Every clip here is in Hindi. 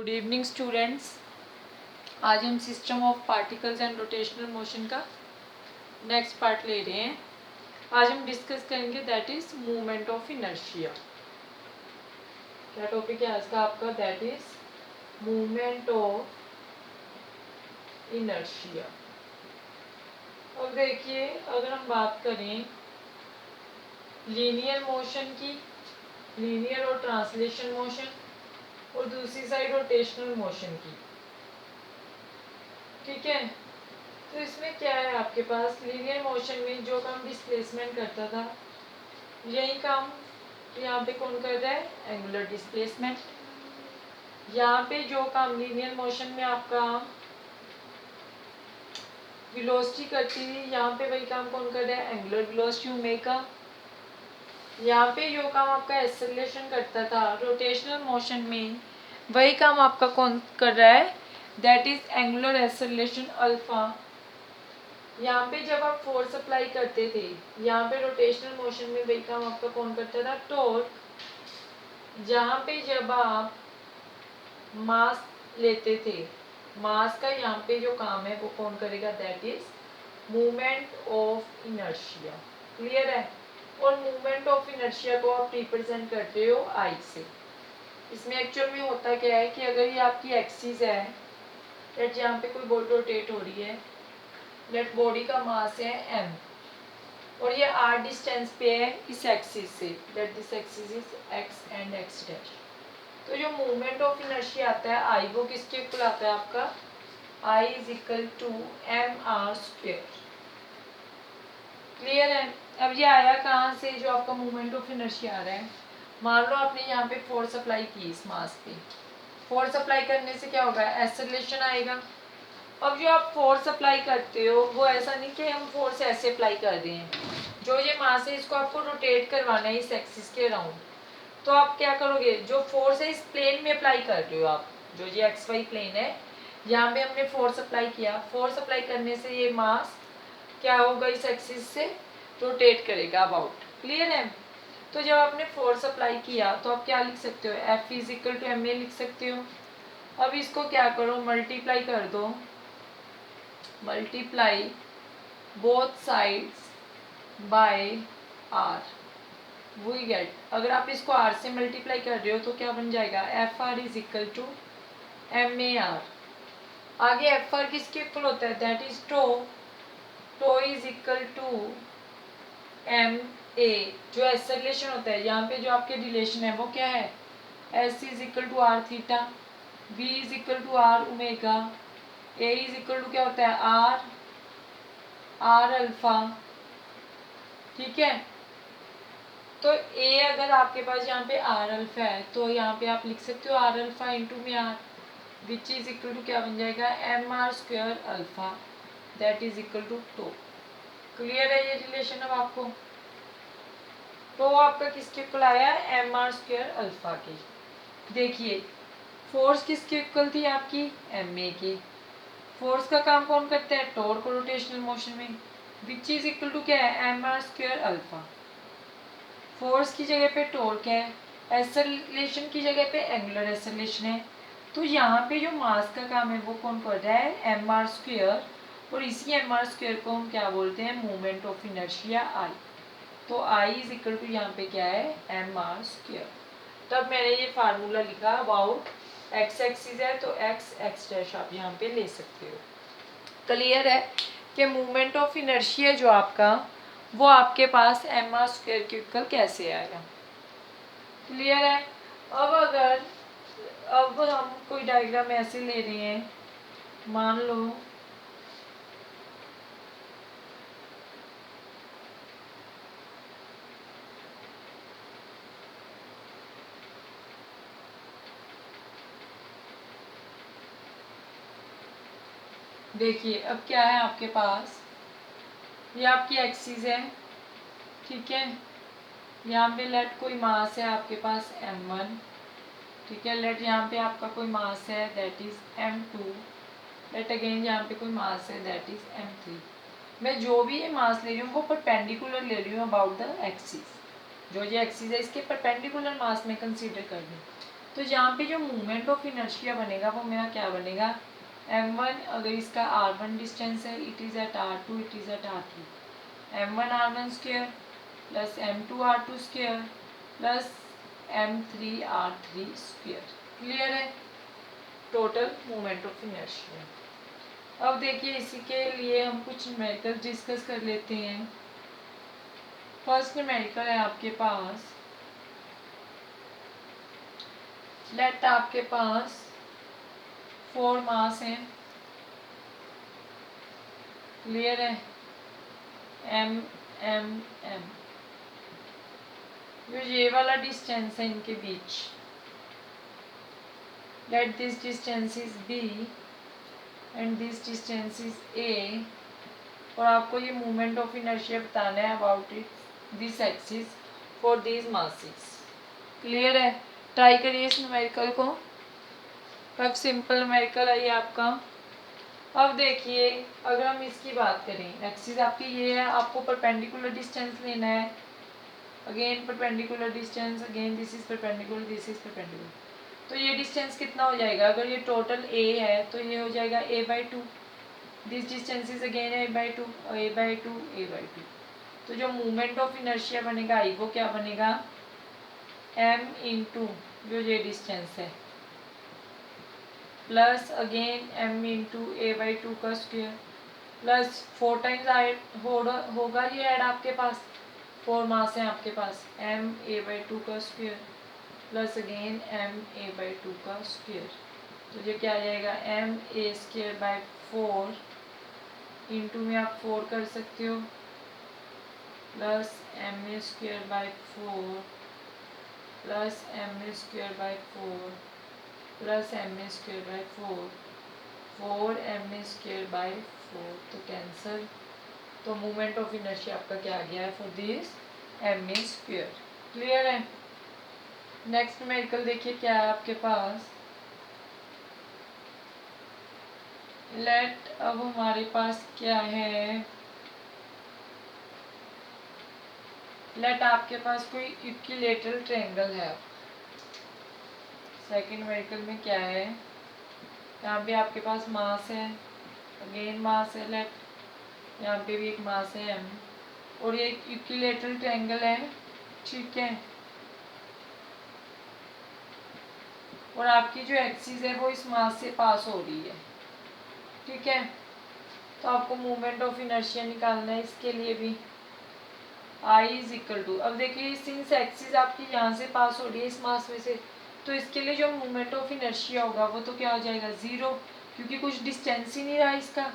Good evening students. आज हम system of particles and rotational motion का नेक्स्ट पार्ट ले रहे हैं। आज हम डिस्कस करेंगे that is movement of inertia. क्या टॉपिक है आज का आपका? That is movement of inertia. अब देखिए, अगर हम बात करें लीनियर मोशन की, लीनियर और ट्रांसलेशन मोशन, और दूसरी साइड रोटेशनल मोशन की, ठीक है। तो इसमें क्या है आपके पास? लीनियर मोशन में जो काम डिस्प्लेसमेंट करता था, यही काम यहाँ पे कौन कर रहा है? Angular displacement. यहाँ पे जो काम लीनियर मोशन में आपका वेलोसिटी करती थी, यहाँ पे वही काम कौन कर रहा है? Angular velocity omega. यहाँ पे जो काम आपका एक्सेलरेशन करता था रोटेशनल मोशन में, वही काम आपका कौन कर रहा है? That is angular acceleration alpha. यहाँ पे जब आप फोर्स अप्लाई करते थे, यहाँ पे रोटेशनल मोशन में वही काम आपका कौन करता था? टॉर्क। जहाँ पे जब आप मास लेते थे, मास का यहाँ पे जो काम है वो कौन करेगा? That is movement of inertia. Clear है? और मूवमेंट ऑफ इनर्शिया को आप रिप्रेजेंट करते हो आई से। इसमें एक्चुअल में होता क्या है कि अगर ये आपकी एक्सिस है, लेट यहाँ पे कोई बॉडी रोटेट हो रही है, लेट बॉडी का मास है m, और ये r डिस्टेंस पे है इस एक्सिस से, that this axis is x and x dash. तो जो मूवमेंट ऑफ इनर्शिया आता है आई, वो किसके इक्वल आता है आपका? I is equal to mr²। Clear है? अब ये आया कहाँ से जो आपका मूवमेंट ऑफ इनर्शिया आ रहा है? मान लो आपने यहाँ पे फोर्स अप्लाई की इस मास पे, फोर्स अप्लाई करने से क्या होगा? एक्सेलरेशन आएगा। अब जो आप फोर्स अप्लाई करते हो वो ऐसा नहीं कि हम फोर्स ऐसे अप्लाई कर रहे हैं, जो ये मास है इसको आपको रोटेट करवाना है इस एक्सिस के अराउंड। तो आप क्या करोगे? जो फोर्स है इस प्लेन में अप्लाई कर रहे हो आप, जो ये एक्स वाई प्लेन है, यहाँ पे हमने फोर्स अप्लाई किया। फोर्स अप्लाई करने से ये मास क्या होगा? इस एक्सिस से रोटेट करेगा अबाउट। क्लियर है? तो जब आपने फोर्स अप्लाई किया तो आप क्या लिख सकते हो? F is equal to M A लिख सकते हो। अब इसको क्या करो? मल्टीप्लाई कर दो, multiply both sides by r, we get. अगर आप इसको r से मल्टीप्लाई कर रहे हो तो क्या बन जाएगा? F R is equal to M A R. आगे एफ आर किसके इक्वल होता है? That is tau. Tau is equal to M A. जो एक्सेलरेशन होता है, यहाँ पे जो आपके रिलेशन है वो क्या है? S is equal to R theta, V is equal to R omega, A is equal to क्या होता है? R alpha. ठीक है? तो ए अगर आपके पास यहाँ पे आर अल्फा है तो यहाँ पे आप लिख सकते हो आर अल्फा इंटू में R, which is equal to क्या बन जाएगा? mr² alpha, that is equal to tau. Clear है ये रिलेशन? अब आपको तो आपका किसके इक्वल आया? mr² अल्फा की। देखिए फोर्स किसके इक्वल थी आपकी? ma की। फोर्स का काम कौन करता है? टॉर्क रोटेशनल मोशन में, विच इज इक्वल टू क्या है? mr² alpha. फोर्स की जगह पे टॉर्क है, एक्सेलरेशन की जगह पे एंगुलर एक्सेलरेशन है। तो यहाँ पे जो मास का काम है वो कौन कर रहा है? mr²। और इसी mr² को हम क्या बोलते हैं? Movement of inertia I। तो I इज इक्वल टू यहाँ पे क्या है? mr²। तब मैंने ये फार्मूला लिखा अबाउट x एक्सिस है तो x डैश आप यहाँ पे ले सकते हो। क्लियर है कि मूवमेंट ऑफ इनर्शिया जो आपका वो आपके पास mr² के इक्वल कैसे आएगा? क्लियर है? अब हम कोई डायग्राम ऐसे ले रहे हैं, मान लो देखिए अब क्या है आपके पास? ये आपकी एक्सिस है, ठीक है। यहाँ पे लेट कोई मास है आपके पास m1, ठीक है। लेट यहाँ पे आपका कोई मास है that is m2, late again यहाँ पे कोई मास है दैट इज m3। मैं जो भी ये मास ले रही हूँ वो परपेंडिकुलर ले रही हूँ अबाउट द एक्सिस। जो ये एक्सिस है इसके परपेंडिकुलर मास में कंसीडर कर लूँ। तो यहाँ पे जो मोमेंट ऑफ इनर्शिया बनेगा वो मेरा क्या बनेगा, m1 अगर इसका r1 डिस्टेंस है, it is at r2, it is at r3, m1 r1 square plus m2 r2 square plus m3 r3 square. Clear है, टोटल मोमेंट ऑफ इनर्शिया। अब देखिए इसी के लिए हम कुछ न्यूमेरिकल डिस्कस कर लेते हैं। फर्स्ट न्यूमेरिकल है आपके पास, लेट आपके पास 4 मास हैं, क्लियर है, m m m, जो ये वाला डिस्टेंस है इनके बीच, let this distance is b and this distance is a, और आपको ये मोमेंट ऑफ इनर्शिया बताना है about it this axis for this masses. Clear है, ट्राई करिए इस न्यूमेरिकल को। अब सिंपल न्यूमेरिकल है ये आपका। अब देखिए अगर हम इसकी बात करें, एक्सिस आपकी ये है, आपको परपेंडिकुलर डिस्टेंस लेना है, again perpendicular distance, again this is perpendicular, this is perpendicular. तो ये डिस्टेंस कितना हो जाएगा, अगर ये टोटल a है तो ये हो जाएगा a/2, this distance is again a/2, a/2, a/2। तो जो मोमेंट ऑफ इनर्शिया बनेगा आई वो क्या बनेगा, m इंटू जो ये डिस्टेंस है plus again m into a/2 का स्क्वायर प्लस 4 टाइम्स होगा ये ऐड आपके पास, 4 मास है आपके पास, m a/2 का square plus again m a/2 का स्क्वायर। तो ये क्या आ जाएगा, m a²/4 इंटू में आप 4 कर सकते हो plus ma²/4 plus ma²/4 plus ma²/4, 4ma²/4, तो कैंसल। तो मोमेंट ऑफ इनर्शिया आपका क्या आ गया है फॉर दिस ma²। क्लियर है। नेक्स्ट न्यूमेरिकल देखिए क्या है आपके पास, लेट अब हमारे पास क्या है, लेट आपके पास कोई इक्विलेटरल ट्रायंगल है। सेकंड न्यूमेरिकल में क्या है, यहाँ पे आपके पास मास है, अगेन मास है, लेट यहाँ पे भी एक मास है m, और ये एक इक्विलेटरल ट्रायंगल है, ठीक है, और आपकी जो एक्सिस है वो इस मास से पास हो रही है, ठीक है। तो आपको मोमेंट ऑफ इनर्शिया निकालना है, इसके लिए भी I इज इक्वल टू, अब देखिए सिंस एक्सिस आपकी यहाँ से पास हो रही है इस मास में से, तो इसके लिए जो मोमेंट ऑफ इनर्शिया होगा वो तो क्या हो जाएगा, 0, क्योंकि कुछ डिस्टेंस ही नहीं रहा इसका।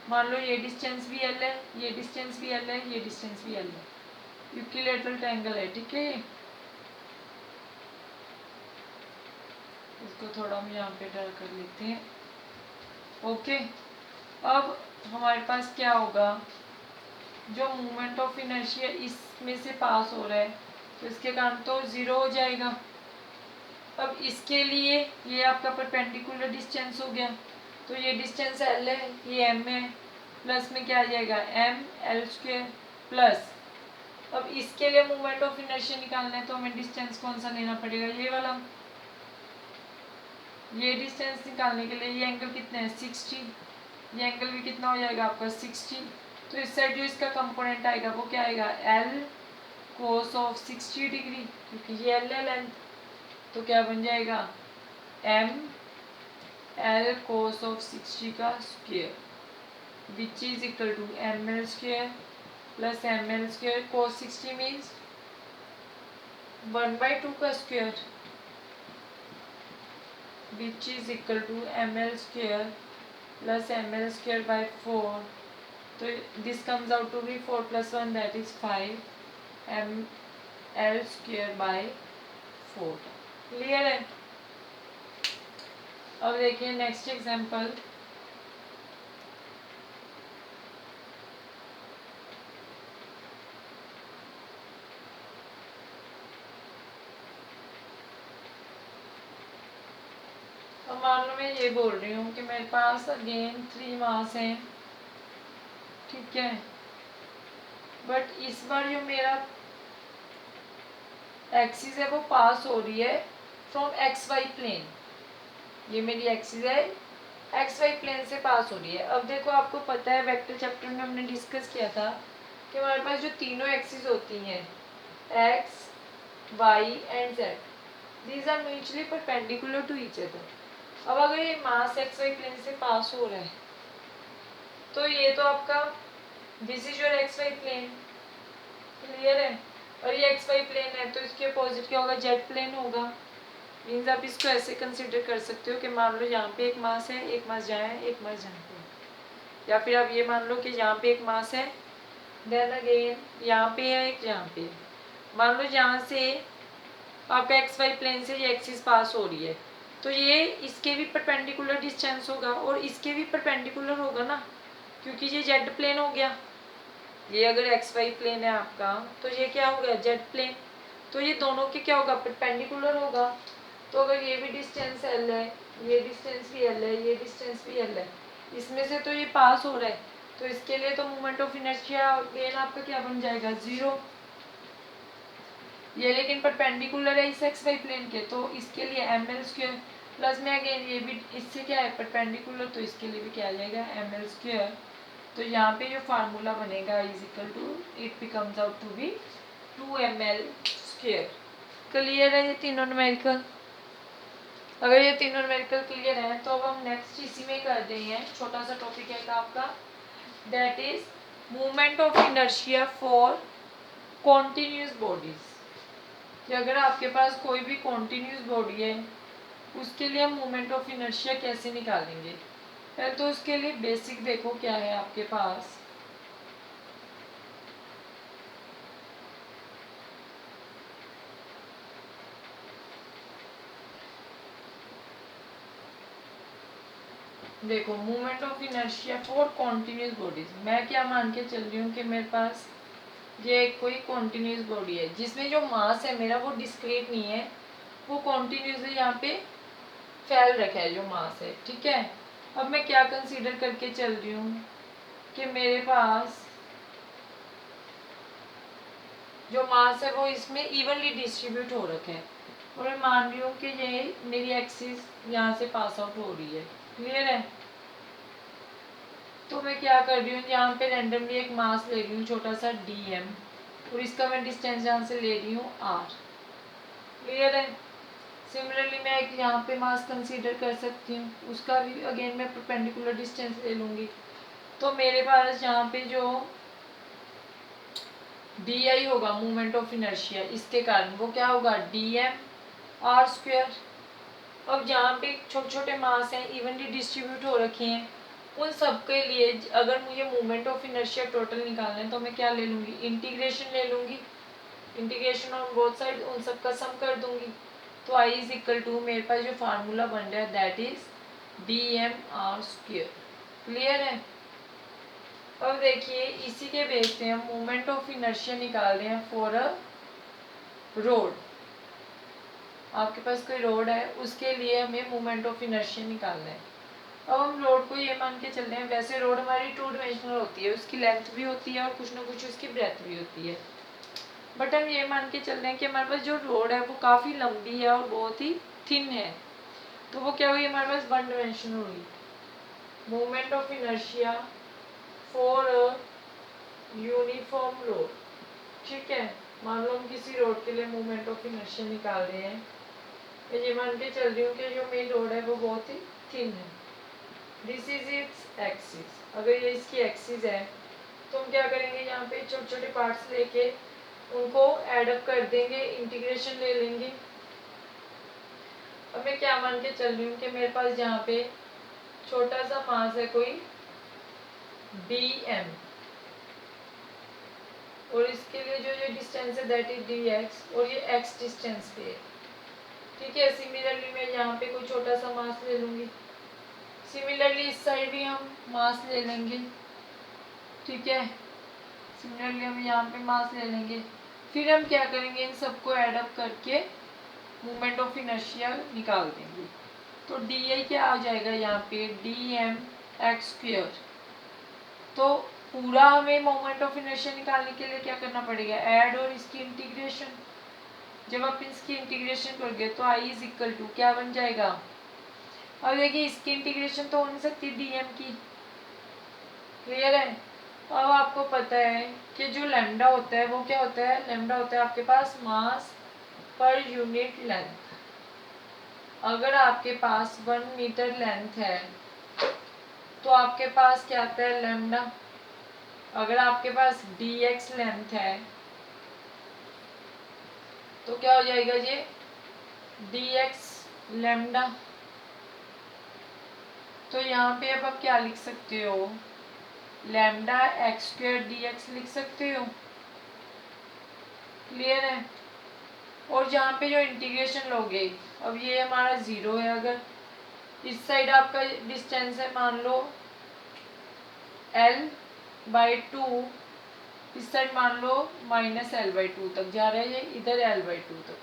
मान लो ये डिस्टेंस भी L है, ये डिस्टेंस भी L है, ये डिस्टेंस भी L है, इक्विलेटरल ट्रायंगल है, ठीक है। इसको थोड़ा हम यहाँ पे ड्रा कर लेते हैं, ओके। अब हमारे पास क्या होगा, जो मोमेंट ऑफ इनर्शिया इसमें से पास हो रहा है तो इसके कारण तो 0 हो जाएगा। अब इसके लिए ये आपका परपेंडिकुलर डिस्टेंस हो गया, तो ये डिस्टेंस L है, ये m है, प्लस में क्या आ जाएगा m L² प्लस, अब इसके लिए मोमेंट ऑफ इनर्शिया निकालना है तो हमें डिस्टेंस कौन सा लेना पड़ेगा, ये वाला। ये डिस्टेंस निकालने के लिए ये एंगल कितना है 60, ये एंगल भी कितना हो जाएगा आपका 60। तो इस साइड जो इसका कंपोनेंट आएगा वो क्या आएगा L cos ऑफ 60 डिग्री, क्योंकि ये L है लेंथ, तो क्या बन जाएगा m L cos ऑफ 60 का square, which is equal to ml² plus ml² cos 60 means 1/2 का square, which is equal to ml² plus ml²/4। तो this comes out to be 4 + 1 that is 5 ml²/4। Clear है। अब देखिए नेक्स्ट एग्जांपल, अब मान लो मैं ये बोल रही हूँ कि मेरे पास अगेन 3 मास हैं, ठीक है, बट इस बार जो मेरा एक्सिस है वो पास हो रही है फ्रॉम एक्स वाई प्लेन, ये मेरी एक्सिस है, एक्स वाई प्लेन से पास हो रही है। अब देखो आपको पता है वेक्टर चैप्टर में हमने डिस्कस किया था कि हमारे पास जो तीनों एक्सिस होती हैं X Y and Z, these are mutually perpendicular to each other. अब अगर ये मास एक्स वाई प्लेन से पास हो रहा है तो ये तो आपका this is your X Y plane, clear है, और ये एक्स वाई प्लेन है तो इसके अपोजिट क्या होगा, जेड प्लेन होगा। मीन्स आप इसको ऐसे कंसिडर कर सकते हो कि मान लो यहाँ पे एक मास है, एक मास जहाँ है, एक मास जहाँ पे, या फिर आप ये मान लो कि यहाँ पे एक मास है, देन अगेन यहाँ पे है एक, यहाँ पे मान लो जहाँ से आपका एक्स वाई प्लेन से ये एक्सिस पास हो रही है तो ये इसके भी परपेंडिकुलर डिस्टेंस होगा और इसके भी परपेंडिकुलर होगा ना, क्योंकि ये जेड प्लेन हो गया। ये अगर एक्स वाई प्लेन है आपका तो ये क्या हो गया, जेड प्लेन, तो ये दोनों के क्या होगा, परपेंडिकुलर होगा। तो अगर ये भी डिस्टेंस एल है, ये डिस्टेंस भी एल है, ये डिस्टेंस भी एल है, इसमें से तो ये पास हो रहा है, तो इसके लिए तो मोमेंट ऑफ इनर्शिया अगेन आपका क्या बन जाएगा, 0। ये लेकिन परपेंडिकुलर है इस एक्स वाई प्लेन के, तो इसके लिए एम एल स्क्वायर प्लस में अगेन ये भी इससे क्या है परपेंडिकुलर, तो इसके लिए भी क्या आ जाएगा, एम एल स्क्वायर। तो यहाँ पे जो फार्मूला बनेगा is equal to, it becomes out to be 2ml square. Clear है ये तीनों न्यूमेरिकल? अगर ये तीनों न्यूमेरिकल क्लियर है तो अब हम नेक्स्ट इसी में कर रहे हैं, छोटा सा टॉपिक है आपका, that is movement of inertia for continuous bodies. कि अगर आपके पास कोई भी कॉन्टिन्यूस बॉडी है उसके लिए हम मूवमेंट ऑफ इनर्शिया कैसे निकालेंगे। पहले तो उसके लिए बेसिक देखो क्या है आपके पास। देखो movement of inertia for continuous bodies, मैं क्या मान के चल रही हूँ कि मेरे पास ये कोई कॉन्टिन्यूस बॉडी है जिसमें जो मास है मेरा वो डिस्क्रीट नहीं है, वो कॉन्टिन्यूस है, यहाँ पे फैल रखा है जो मास है, ठीक है। अब मैं क्या कंसीडर करके चल रही हूँ कि मेरे पास जो मास है वो इसमें इवनली डिस्ट्रीब्यूट हो रखा है, और मैं मान रही हूँ कि ये मेरी एक्सिस यहाँ से पास आउट हो रही है, क्लियर है। तो मैं क्या कर रही हूँ, यहाँ पे रैंडमली एक मास ले रही हूँ छोटा सा dm, और इसका मैं डिस्टेंस यहाँ से ले रही हूँ r, क्लियर है। सिमिलरली मैं एक यहाँ पे मास कंसीडर कर सकती हूँ, उसका भी अगेन मैं परपेंडिकुलर डिस्टेंस ले लूँगी। तो मेरे पास यहाँ पे जो di होगा मूवमेंट ऑफ इनर्शिया, इसके कारण वो क्या होगा dm r स्क्वायर। अब जहाँ पे छोटे छोटे मास हैं इवनली डिस्ट्रीब्यूट हो रखे हैं, उन सब के लिए अगर मुझे मूवमेंट ऑफ इनर्शिया टोटल निकालना है तो मैं क्या ले लूँगी, इंटीग्रेशन ले लूँगी, इंटीग्रेशन ऑन बोथ साइड, उन सब का सम कर दूँगी। तो आई इज इक्वल टू, मेरे पास जो फार्मूला बन रहा है that is dm r square, clear है। अब देखिए इसी के बेस पे हम मूवमेंट ऑफ इनर्शिया निकाल रहे हैं फॉर अ रोड। आपके पास कोई रोड है उसके लिए हमें मूवमेंट ऑफ इनर्शिया निकालना है। अब हम रोड को ये मान के चल रहे हैं, वैसे रोड हमारी 2 डायमेंशनल होती है, उसकी लेंथ भी होती है और कुछ ना कुछ उसकी ब्रेथ भी होती है, बट हम ये मान के चल रहे हैं कि हमारे पास जो रोड है वो काफ़ी लंबी है और बहुत ही थिन है, तो वो क्या हुई हमारे पास 1 डायमेंशनल हुई। Movement of inertia for uniform road, ठीक है। मान लो हम किसी रोड के लिए मूवमेंट ऑफ इनर्शिया निकाल रहे हैं, मैं ये मान के चल रही हूँ कि जो मेन रोड है वो बहुत ही थिन है, दिस इज इट्स एक्सिस। अगर ये इसकी एक्सिस है तो हम क्या करेंगे, यहाँ पे छोटे छोटे पार्ट्स लेके उनको एडअप कर देंगे, इंटीग्रेशन ले लेंगे। अब मैं क्या मान के चल रही हूँ कि मेरे पास यहाँ पे छोटा सा मास है कोई dm, और इसके लिए जो ये डिस्टेंस है दैट इज dx, और ये x डिस्टेंस पे है, ठीक है। सिमिलरली मैं यहाँ पे कोई छोटा सा मास ले लूँगी, सिमिलरली इस साइड भी हम मास ले लेंगे, ठीक है। सिमिलरली हम यहाँ पे मास ले लेंगे, फिर हम क्या करेंगे, इन सबको एडअप करके मूवमेंट ऑफ इनर्शिया निकाल देंगे। तो di क्या आ जाएगा यहाँ पे dm x स्क्वायर। तो पूरा हमें मोमेंट ऑफ इनर्शिया निकालने के लिए क्या करना पड़ेगा, ऐड और इसकी इंटीग्रेशन, जब आप इसकी इंटीग्रेशन करोगे तो आई इज इक्वल टू क्या बन जाएगा। अब देखिए इसकी इंटीग्रेशन तो हो नहीं सकती डीएम की, क्लियर है। अब आपको पता है कि जो लैम्डा होता है वो क्या होता है, लैम्डा होता है आपके पास मास पर यूनिट लेंथ। अगर आपके पास 1 मीटर लेंथ है तो आपके पास क्या आता है लैम्डा। अगर आपके पास dx लेंथ है तो क्या हो जाएगा ये dx लैम्डा। तो यहाँ पे अब आप क्या लिख सकते हो, lambda x square D x लिख सकते हो, क्लियर है। और जहाँ पे जो इंटीग्रेशन लोगे, अब ये हमारा 0 है, अगर इस साइड आपका डिस्टेंस है मान लो l/2, इस साइड मान लो -l/2 तक जा रहा है, ये इधर l/2 तक,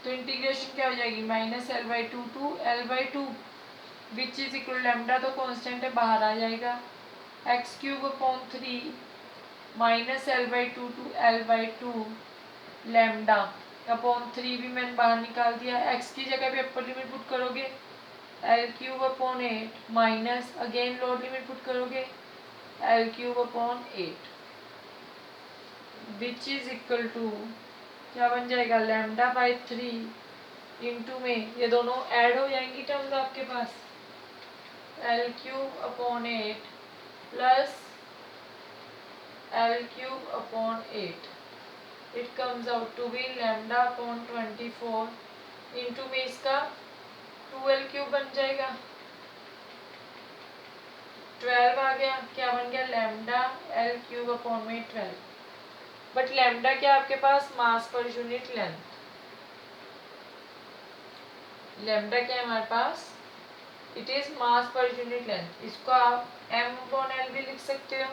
तो इंटीग्रेशन क्या हो जाएगी -l/2 to l/2 which is equal lambda तो कांस्टेंट है बाहर आ जाएगा x³ -l/2 to l/2 lambda upon 3 भी मैंने बाहर निकाल दिया। x की जगह पे अपर लिमिट पुट करोगे l³ minus again lower limit put करोगे l³ which is equal to क्या बन जाएगा λ/3 इंटू में ये दोनों ऐड हो जाएंगी टर्म्स आपके पास l³ plus l³/8 it comes out to be λ/24 into में इसका 2l³ बन जाएगा 12 आ गया, क्या बन गया λl³/12। बट लैम्डा क्या आपके पास मास पर यूनिट लेंथ, लैम्डा क्या है हमारे पास, it is mass per unit length. इसको आप m/l भी लिख सकते हो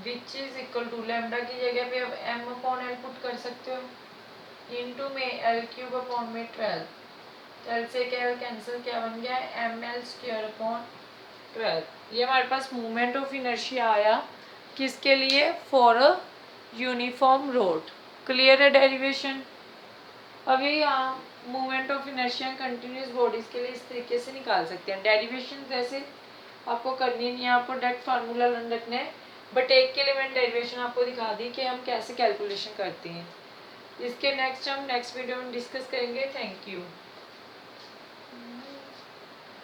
which is equal to lambda की जगह पे अब m/l पुट कर सकते हो इंटू में l³/12। l से क्या कैंसिल, क्या बन गया ml²/12। ये हमारे पास मूवमेंट ऑफ इनर्शिया आया किसके लिए, for a uniform road, clear है डेरिवेशन। अभी यहाँ movement of inertia continuous bodies के लिए इस तरीके से निकाल सकते हैं। डेरिवेशन जैसे आपको करनी नहीं है, आपको डायरेक्ट फार्मूला लर्न रखना है, बट एक के लिए मैंने डेरिवेशन आपको दिखा दी कि हम कैसे कैलकुलेशन करते हैं। इसके नेक्स्ट हम नेक्स्ट वीडियो में डिस्कस करेंगे। Thank you.